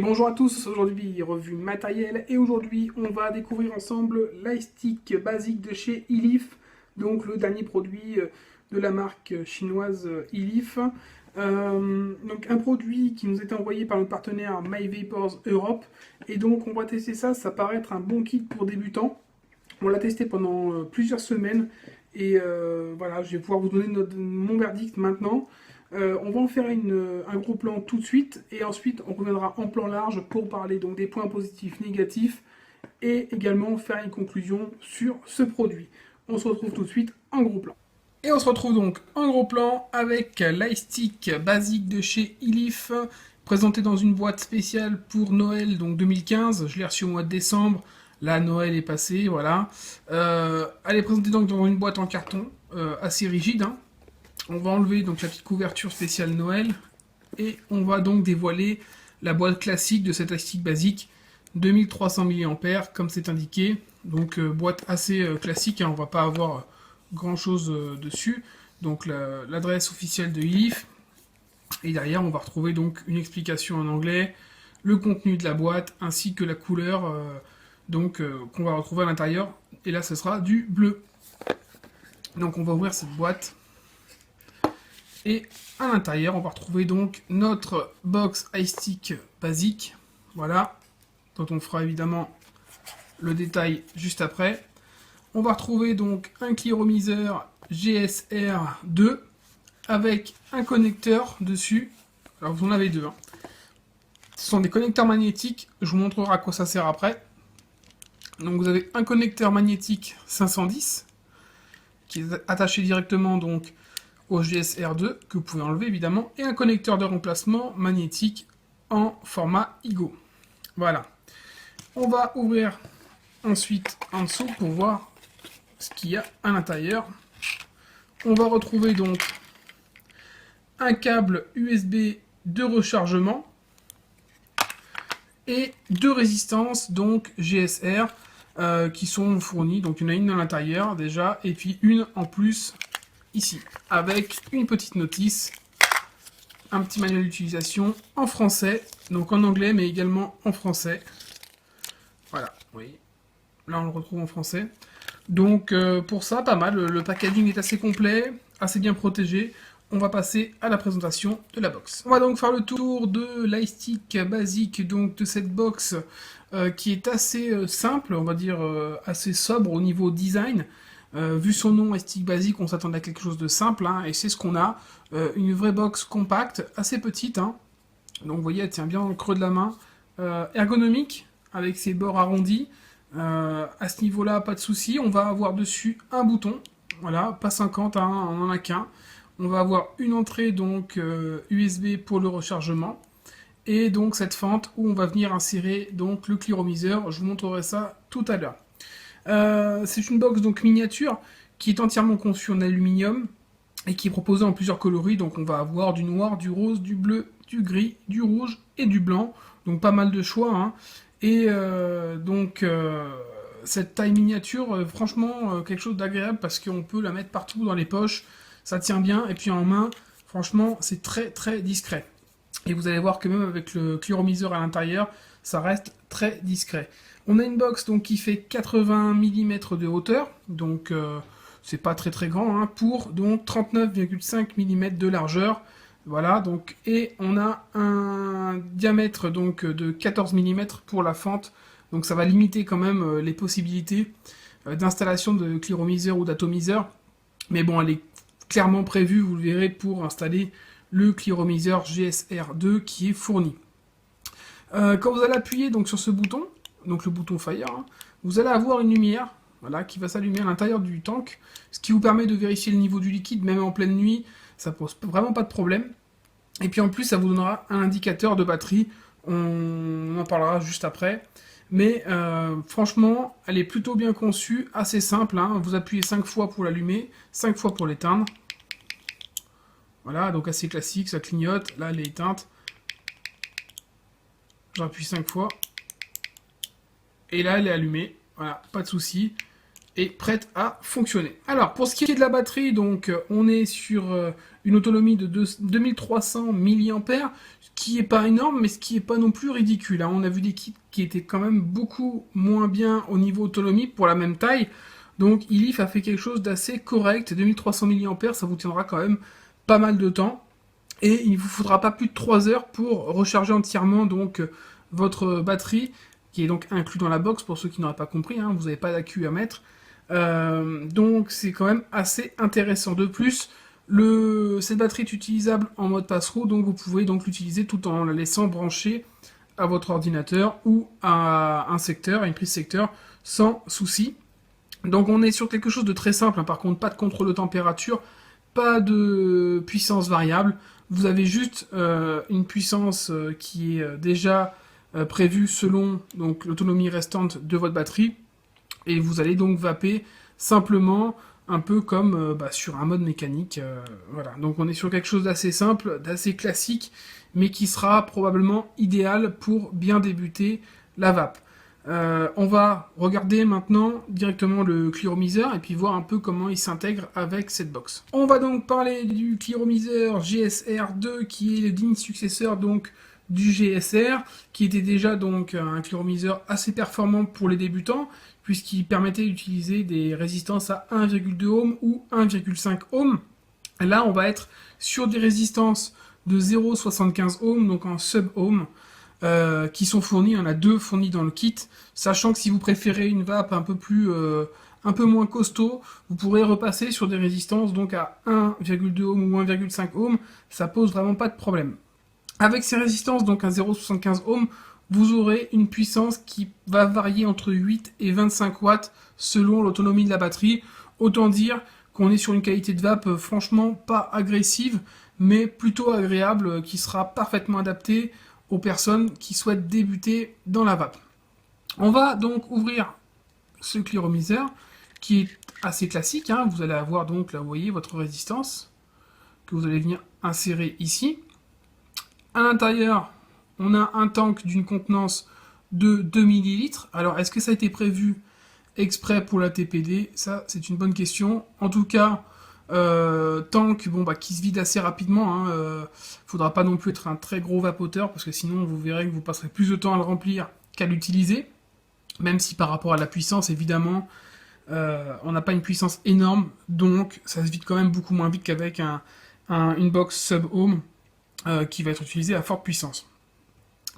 Et bonjour à tous, aujourd'hui revue matérielle et aujourd'hui on va découvrir ensemble l'iStick basique de chez Elif, donc le dernier produit de la marque chinoise Elif. Donc un produit qui nous était envoyé par notre partenaire MyVapors Europe et donc on va tester ça, ça paraît être un bon kit pour débutants. On l'a testé pendant plusieurs semaines et voilà, je vais pouvoir vous donner mon verdict maintenant. On va en faire un gros plan tout de suite et ensuite on reviendra en plan large pour parler donc des points positifs, négatifs et également faire une conclusion sur ce produit. On se retrouve tout de suite en gros plan. Et on se retrouve donc en gros plan avec l'iStick basique de chez Elif, présenté dans une boîte spéciale pour Noël donc 2015. Je l'ai reçu au mois de décembre. Là, Noël est passé, voilà. Elle est présentée donc dans une boîte en carton assez rigide, hein. On va enlever donc la petite couverture spéciale Noël et on va donc dévoiler la boîte classique de cet iStick basique 2300 mAh comme c'est indiqué. Donc boîte assez classique, hein, on va pas avoir grand chose dessus. Donc l'adresse officielle de Elif et derrière on va retrouver donc une explication en anglais, le contenu de la boîte ainsi que la couleur qu'on va retrouver à l'intérieur. Et là ce sera du bleu. Donc on va ouvrir cette boîte. Et à l'intérieur, on va retrouver donc notre box iStick basique, voilà, dont on fera évidemment le détail juste après. On va retrouver donc un cliromiseur GSR2 avec un connecteur dessus. Alors vous en avez deux, hein. Ce sont des connecteurs magnétiques, je vous montrerai à quoi ça sert après. Donc vous avez un connecteur magnétique 510 qui est attaché directement donc au GSR2, que vous pouvez enlever évidemment, et un connecteur de remplacement magnétique en format IGO. Voilà. On va ouvrir ensuite en dessous pour voir ce qu'il y a à l'intérieur. On va retrouver donc un câble USB de rechargement et deux résistances donc GSR qui sont fournies. Donc il y en a une à l'intérieur déjà et puis une en plus ici, avec une petite notice, un petit manuel d'utilisation en français, donc en anglais mais également en français. Voilà, oui, là on le retrouve en français. Donc pour ça, pas mal, le packaging est assez complet, assez bien protégé. On va passer à la présentation de la box. On va donc faire le tour de l'iStick basique, donc de cette box qui est assez simple, on va dire assez sobre au niveau design. Vu son nom iStick basique, on s'attendait à quelque chose de simple, hein, et c'est ce qu'on a. Une vraie box compacte, assez petite, hein. Donc vous voyez, elle tient bien dans le creux de la main. Ergonomique, avec ses bords arrondis. À ce niveau-là, pas de souci. On va avoir dessus un bouton, voilà, pas 50, hein, on en a qu'un. On va avoir une entrée donc USB pour le rechargement. Et donc cette fente où on va venir insérer donc le cliromiseur. Je vous montrerai ça tout à l'heure. C'est une box donc miniature qui est entièrement conçue en aluminium et qui est proposée en plusieurs coloris. Donc on va avoir du noir, du rose, du bleu, du gris, du rouge et du blanc. Donc pas mal de choix, hein. Et cette taille miniature, franchement quelque chose d'agréable parce qu'on peut la mettre partout dans les poches. Ça tient bien et puis en main, franchement c'est très très discret. Et vous allez voir que même avec le cliromiseur à l'intérieur, ça reste très discret. On a une box donc qui fait 80 mm de hauteur, donc c'est pas très très grand, hein, pour donc 39,5 mm de largeur. Voilà, donc, et on a un diamètre donc de 14 mm pour la fente, donc ça va limiter quand même les possibilités d'installation de cliromiseur ou d'atomiseur. Mais bon, elle est clairement prévue, vous le verrez, pour installer le cliromiseur GSR2 qui est fourni. Quand vous allez appuyer donc sur ce bouton, donc le bouton Fire, hein, vous allez avoir une lumière, voilà, qui va s'allumer à l'intérieur du tank, ce qui vous permet de vérifier le niveau du liquide, même en pleine nuit, ça pose vraiment pas de problème. Et puis en plus, ça vous donnera un indicateur de batterie, on en parlera juste après. Mais franchement, elle est plutôt bien conçue, assez simple, hein. Vous appuyez 5 fois pour l'allumer, 5 fois pour l'éteindre. Voilà, donc assez classique, ça clignote, là elle est éteinte. J'appuie 5 fois. Et là elle est allumée, voilà, pas de souci. est prête à fonctionner. Alors, pour ce qui est de la batterie, donc, on est sur une autonomie de 2300 mAh, ce qui est pas énorme, mais ce qui est pas non plus ridicule, hein. On a vu des kits qui étaient quand même beaucoup moins bien au niveau autonomie pour la même taille. Donc, Ilif a fait quelque chose d'assez correct. 2300 mAh, ça vous tiendra quand même pas mal de temps. Et il ne vous faudra pas plus de 3 heures pour recharger entièrement donc votre batterie, qui est donc inclus dans la box pour ceux qui n'auraient pas compris, hein, vous n'avez pas d'accu à mettre. Donc c'est quand même assez intéressant. De plus, cette batterie est utilisable en mode pass-through, donc vous pouvez donc l'utiliser tout en la laissant brancher à votre ordinateur ou à un secteur, à une prise secteur, sans souci. Donc on est sur quelque chose de très simple, hein. Par contre pas de contrôle de température, pas de puissance variable, vous avez juste une puissance qui est déjà prévue selon donc l'autonomie restante de votre batterie, et vous allez donc vaper simplement un peu comme sur un mode mécanique. Voilà, donc on est sur quelque chose d'assez simple, d'assez classique, mais qui sera probablement idéal pour bien débuter la vape. On va regarder maintenant directement le clearomiseur et puis voir un peu comment il s'intègre avec cette box. On va donc parler du clearomiseur GSR2 qui est le digne successeur donc du GSR, qui était déjà donc un clearomiseur assez performant pour les débutants puisqu'il permettait d'utiliser des résistances à 1,2 ohm ou 1,5 ohm. Là on va être sur des résistances de 0,75 ohm, donc en sub-ohm, qui sont fournis. Il y en a 2 fournis dans le kit, sachant que si vous préférez une vape un peu moins costaud, vous pourrez repasser sur des résistances donc à 1,2 ohm ou 1,5 ohm, ça pose vraiment pas de problème. Avec ces résistances donc à 0,75 ohm, vous aurez une puissance qui va varier entre 8 et 25 watts selon l'autonomie de la batterie. Autant dire qu'on est sur une qualité de vape franchement pas agressive, mais plutôt agréable, qui sera parfaitement adaptée aux personnes qui souhaitent débuter dans la vape. On va donc ouvrir ce clearomiseur qui est assez classique, hein. Vous allez avoir donc là, vous voyez votre résistance que vous allez venir insérer ici. À l'intérieur, on a un tank d'une contenance de 2 ml. Alors, est-ce que ça a été prévu exprès pour la TPD? Ça, c'est une bonne question. En tout cas, tank qui se vide assez rapidement, hein. Faudra pas non plus être un très gros vapoteur, parce que sinon, vous verrez que vous passerez plus de temps à le remplir qu'à l'utiliser. Même si par rapport à la puissance, évidemment, on n'a pas une puissance énorme, donc ça se vide quand même beaucoup moins vite qu'avec une box sub-ohm qui va être utilisée à forte puissance.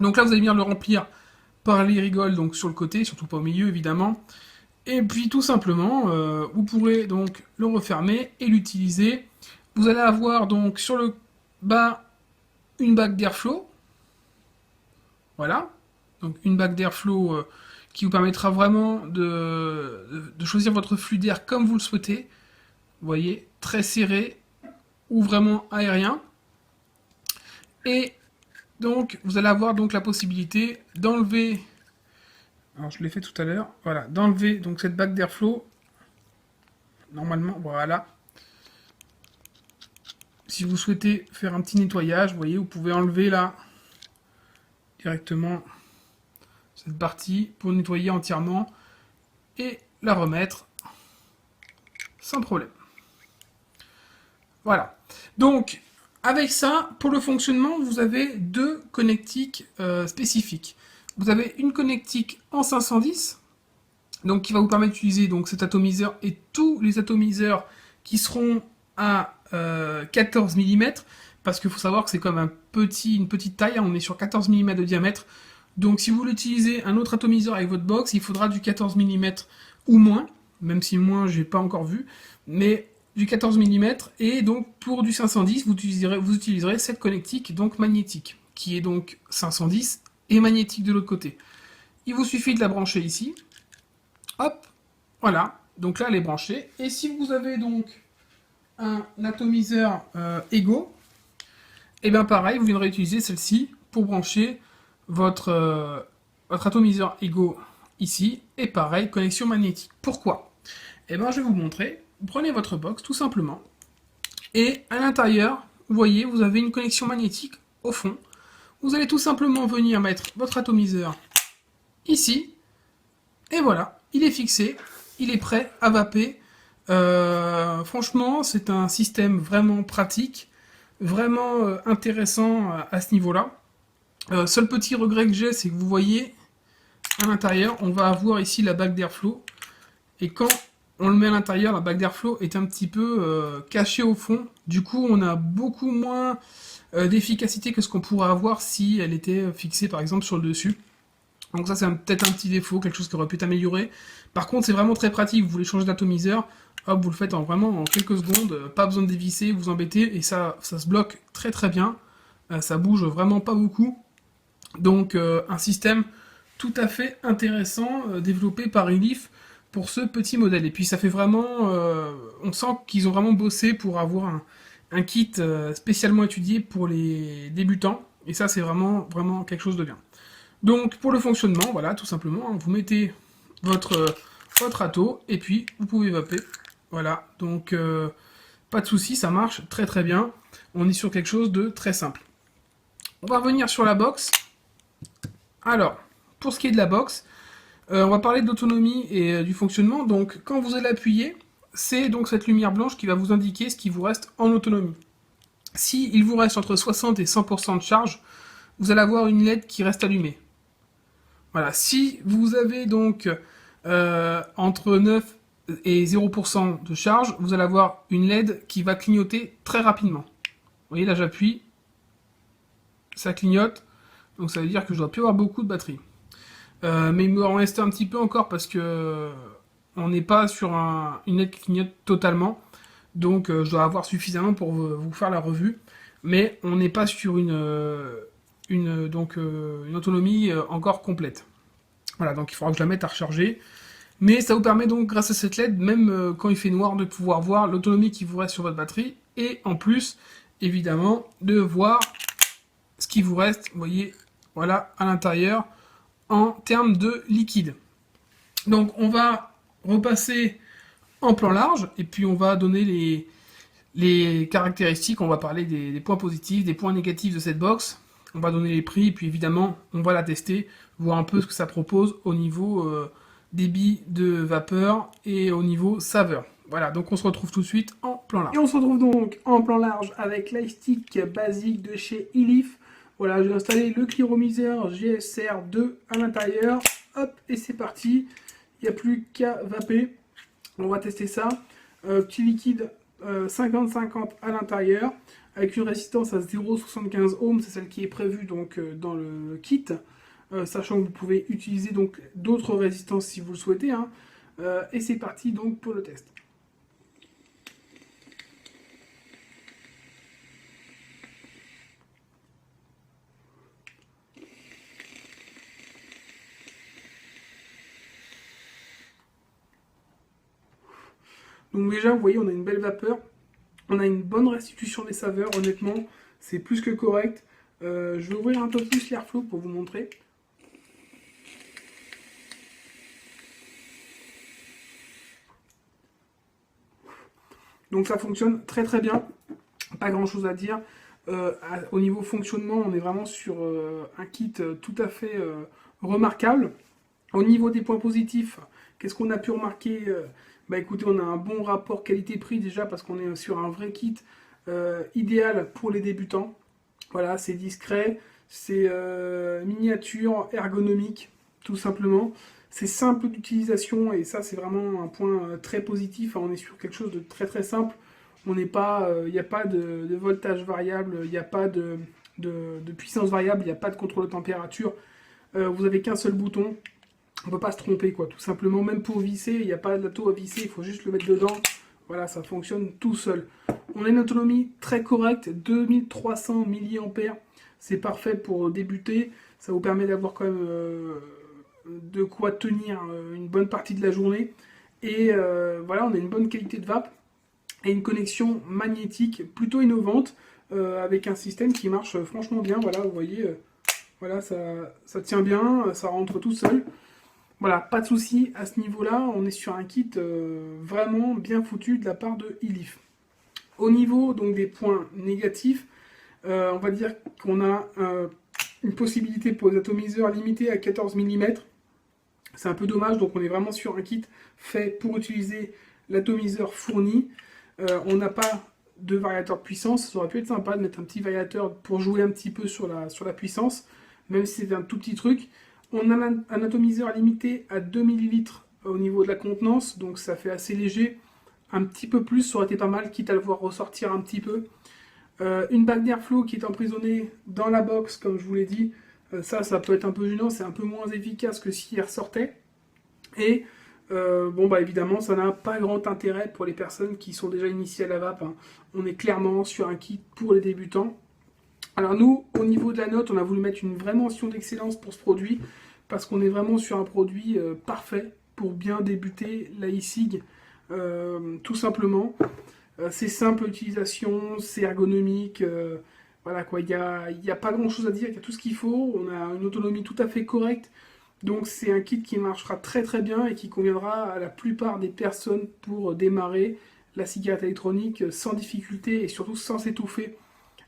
Donc là, vous allez bien le remplir par les rigoles, donc sur le côté, surtout pas au milieu, évidemment. Et puis tout simplement, vous pourrez donc le refermer et l'utiliser. Vous allez avoir donc sur le bas une bague d'airflow. Voilà. Donc une bague d'airflow qui vous permettra vraiment de choisir votre flux d'air comme vous le souhaitez. Vous voyez, très serré ou vraiment aérien. Et donc vous allez avoir donc la possibilité d'enlever, alors je l'ai fait tout à l'heure, voilà, d'enlever donc cette bague d'airflow. Normalement, voilà. Si vous souhaitez faire un petit nettoyage, vous voyez, vous pouvez enlever là directement cette partie pour nettoyer entièrement et la remettre sans problème. Voilà. Donc, avec ça, pour le fonctionnement, vous avez 2 connectiques spécifiques. Vous avez une connectique en 510, donc qui va vous permettre d'utiliser donc cet atomiseur et tous les atomiseurs qui seront à 14 mm, parce qu'il faut savoir que c'est comme une petite taille, hein, on est sur 14 mm de diamètre. Donc si vous voulez utiliser un autre atomiseur avec votre box, il faudra du 14 mm ou moins, même si moins j'ai pas encore vu, mais du 14 mm, et donc pour du 510, vous utiliserez cette connectique donc magnétique, qui est donc 510 et magnétique de l'autre côté. Il vous suffit de la brancher ici, hop, voilà, donc là elle est branchée, et si vous avez donc un atomiseur Ego, et bien pareil, vous viendrez utiliser celle-ci pour brancher votre atomiseur Ego ici, et pareil, connexion magnétique. Pourquoi? Et bien je vais vous montrer. Vous prenez votre box tout simplement, et à l'intérieur, vous voyez, vous avez une connexion magnétique au fond. Vous allez tout simplement venir mettre votre atomiseur ici, et voilà, il est fixé, il est prêt à vaper. Franchement, c'est un système vraiment pratique, vraiment intéressant à ce niveau-là. Seul petit regret que j'ai, c'est que vous voyez, à l'intérieur, on va avoir ici la bague d'airflow. Et quand on le met à l'intérieur, la bague d'airflow est un petit peu cachée au fond. Du coup, on a beaucoup moins d'efficacité que ce qu'on pourrait avoir si elle était fixée par exemple sur le dessus. Donc ça, c'est peut-être un petit défaut, quelque chose qui aurait pu être amélioré. Par contre, c'est vraiment très pratique. Vous voulez changer d'atomiseur, hop, vous le faites vraiment en quelques secondes. Pas besoin de dévisser, vous embêtez, et ça se bloque très très bien. Ça bouge vraiment pas beaucoup. Donc un système tout à fait intéressant développé par Elif pour ce petit modèle. Et puis ça fait vraiment... on sent qu'ils ont vraiment bossé pour avoir un kit spécialement étudié pour les débutants. Et ça, c'est vraiment, vraiment quelque chose de bien. Donc pour le fonctionnement, voilà, tout simplement, hein, vous mettez votre ato et puis vous pouvez vaper. Voilà, donc pas de souci, ça marche très très bien. On est sur quelque chose de très simple. On va revenir sur la box. Alors, pour ce qui est de la box, on va parler d'autonomie et du fonctionnement. Donc quand vous allez appuyer, c'est donc cette lumière blanche qui va vous indiquer ce qui vous reste en autonomie. Si il vous reste entre 60 et 100% de charge, vous allez avoir une LED qui reste allumée. Voilà, si vous avez donc entre 9 et 0% de charge, vous allez avoir une LED qui va clignoter très rapidement. Vous voyez, là j'appuie, ça clignote, donc ça veut dire que je dois plus avoir beaucoup de batterie. Mais il me en reste un petit peu encore parce que on n'est pas sur une LED qui clignote totalement, donc je dois avoir suffisamment pour vous faire la revue, mais on n'est pas sur une autonomie encore complète. Voilà, donc il faudra que je la mette à recharger. Mais ça vous permet donc, grâce à cette LED, même quand il fait noir, de pouvoir voir l'autonomie qui vous reste sur votre batterie. Et en plus, évidemment, de voir ce qui vous reste, vous voyez, voilà, à l'intérieur, en termes de liquide. Donc on va repasser en plan large, et puis on va donner les caractéristiques, on va parler des points positifs, des points négatifs de cette box. On va donner les prix, et puis évidemment, on va la tester, voir un peu ce que ça propose au niveau débit de vapeur et au niveau saveur. Voilà, donc on se retrouve tout de suite en plan large. Et on se retrouve donc en plan large avec l'iStick basique de chez Elif. Voilà, j'ai installé le Clearomizer GSR2 à l'intérieur. Hop, et c'est parti. Il n'y a plus qu'à vaper. On va tester ça. Petit liquide 50-50 à l'intérieur, avec une résistance à 0,75 ohms, c'est celle qui est prévue donc dans le kit, sachant que vous pouvez utiliser donc d'autres résistances si vous le souhaitez, hein. Et c'est parti donc pour le test. Donc déjà, vous voyez, on a une belle vapeur, on a une bonne restitution des saveurs, honnêtement, c'est plus que correct. Je vais ouvrir un peu plus l'airflow pour vous montrer. Donc ça fonctionne très très bien, pas grand chose à dire. Au niveau fonctionnement, on est vraiment sur un kit tout à fait remarquable. Au niveau des points positifs, qu'est-ce qu'on a pu remarquer? Bah écoutez, on a un bon rapport qualité-prix déjà parce qu'on est sur un vrai kit idéal pour les débutants. Voilà, c'est discret, c'est miniature, ergonomique, tout simplement. C'est simple d'utilisation et ça c'est vraiment un point très positif. On est sur quelque chose de très très simple. On n'est pas, il n'y a pas de voltage variable, il n'y a pas de puissance variable, il n'y a pas de contrôle de température. Vous avez qu'un seul bouton. On ne peut pas se tromper, quoi. Tout simplement, même pour visser, il n'y a pas d'atto à visser, il faut juste le mettre dedans. Voilà, ça fonctionne tout seul. On a une autonomie très correcte, 2300 mAh. C'est parfait pour débuter. Ça vous permet d'avoir quand même de quoi tenir une bonne partie de la journée. Et voilà, on a une bonne qualité de vape et une connexion magnétique plutôt innovante avec un système qui marche franchement bien. Voilà, vous voyez, voilà, ça tient bien, ça rentre tout seul. Voilà, pas de souci à ce niveau-là, on est sur un kit vraiment bien foutu de la part de Elif. Au niveau donc des points négatifs, on va dire qu'on a une possibilité pour les atomiseurs limitée à 14 mm. C'est un peu dommage, donc on est vraiment sur un kit fait pour utiliser l'atomiseur fourni. On n'a pas de variateur de puissance, ça aurait pu être sympa de mettre un petit variateur pour jouer un petit peu sur la puissance, même si c'est un tout petit truc. On a un atomiseur limité à 2 ml au niveau de la contenance, donc ça fait assez léger. Un petit peu plus, ça aurait été pas mal, quitte à le voir ressortir un petit peu. Une bague d'airflow qui est emprisonnée dans la box, comme je vous l'ai dit. Ça peut être un peu gênant, c'est un peu moins efficace que si elle ressortait. Et bon, bah évidemment, ça n'a pas grand intérêt pour les personnes qui sont déjà initiées à la vape, hein. On est clairement sur un kit pour les débutants. Alors nous, au niveau de la note, on a voulu mettre une vraie mention d'excellence pour ce produit, parce qu'on est vraiment sur un produit parfait pour bien débuter la e-cig, tout simplement. C'est simple utilisation, c'est ergonomique, voilà quoi, il y a pas grand chose à dire, il y a tout ce qu'il faut, on a une autonomie tout à fait correcte, donc c'est un kit qui marchera très très bien et qui conviendra à la plupart des personnes pour démarrer la cigarette électronique sans difficulté et surtout sans s'étouffer,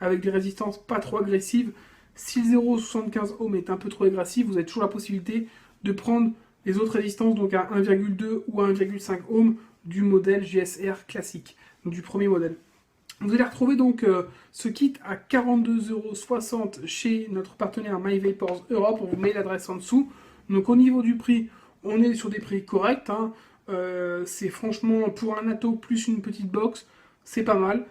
avec des résistances pas trop agressives. Si le 0,75 ohm est un peu trop agressif, vous avez toujours la possibilité de prendre les autres résistances, donc à 1,2 ou à 1,5 ohm du modèle GSR classique, du premier modèle. Vous allez retrouver donc ce kit à 42,60 € chez notre partenaire MyVapors Europe. On vous met l'adresse en dessous. Donc au niveau du prix, on est sur des prix corrects, hein. C'est franchement, pour un atto plus une petite box, c'est pas mal.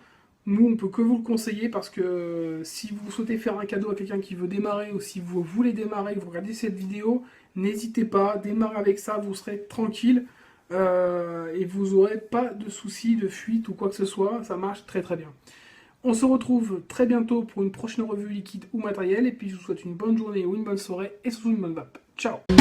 Nous, on peut que vous le conseiller parce que si vous souhaitez faire un cadeau à quelqu'un qui veut démarrer ou si vous voulez démarrer, que vous regardez cette vidéo, n'hésitez pas, démarrez avec ça, vous serez tranquille et vous n'aurez pas de soucis de fuite ou quoi que ce soit, ça marche très très bien. On se retrouve très bientôt pour une prochaine revue liquide ou matériel et puis je vous souhaite une bonne journée ou une bonne soirée et surtout une bonne vape. Ciao!